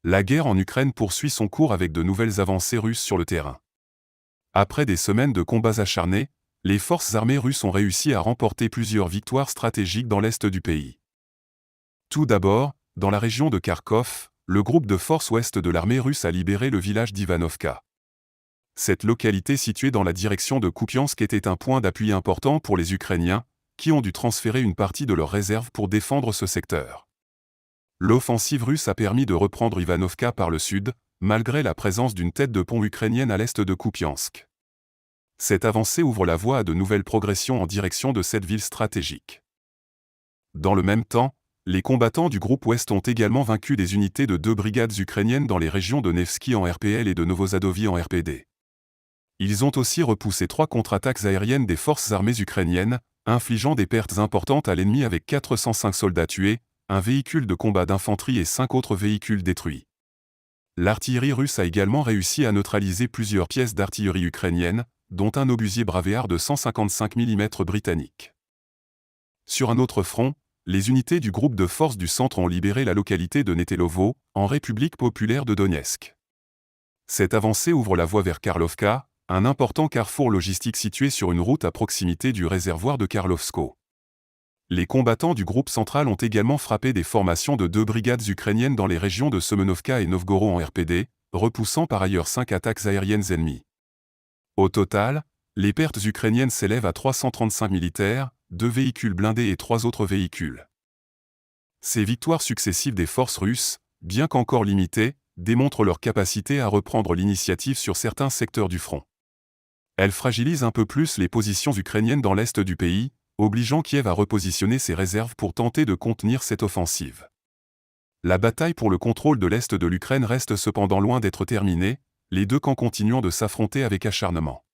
La guerre en Ukraine poursuit son cours avec de nouvelles avancées russes sur le terrain. Après des semaines de combats acharnés, les forces armées russes ont réussi à remporter plusieurs victoires stratégiques dans l'est du pays. Tout d'abord, dans la région de Kharkov, le groupe de forces ouest de l'armée russe a libéré le village d'Ivanovka. Cette localité située dans la direction de Kupiansk était un point d'appui important pour les Ukrainiens, qui ont dû transférer une partie de leurs réserves pour défendre ce secteur. L'offensive russe a permis de reprendre Ivanovka par le sud, malgré la présence d'une tête de pont ukrainienne à l'est de Kupiansk. Cette avancée ouvre la voie à de nouvelles progressions en direction de cette ville stratégique. Dans le même temps, les combattants du groupe Ouest ont également vaincu des unités de 2 brigades ukrainiennes dans les régions de Nevsky en RPL et de Novosadovie en RPD. Ils ont aussi repoussé 3 contre-attaques aériennes des forces armées ukrainiennes, infligeant des pertes importantes à l'ennemi avec 405 soldats tués, un véhicule de combat d'infanterie et 5 autres véhicules détruits. L'artillerie russe a également réussi à neutraliser plusieurs pièces d'artillerie ukrainienne, dont un obusier Braveard de 155 mm britannique. Sur un autre front, les unités du groupe de forces du centre ont libéré la localité de Netelovo, en République populaire de Donetsk. Cette avancée ouvre la voie vers Karlovka, un important carrefour logistique situé sur une route à proximité du réservoir de Karlovsko. Les combattants du groupe central ont également frappé des formations de 2 brigades ukrainiennes dans les régions de Semenovka et Novgorod en RPD, repoussant par ailleurs 5 attaques aériennes ennemies. Au total, les pertes ukrainiennes s'élèvent à 335 militaires, 2 véhicules blindés et 3 autres véhicules. Ces victoires successives des forces russes, bien qu'encore limitées, démontrent leur capacité à reprendre l'initiative sur certains secteurs du front. Elles fragilisent un peu plus les positions ukrainiennes dans l'est du pays, obligeant Kiev à repositionner ses réserves pour tenter de contenir cette offensive. La bataille pour le contrôle de l'est de l'Ukraine reste cependant loin d'être terminée, les deux camps continuant de s'affronter avec acharnement.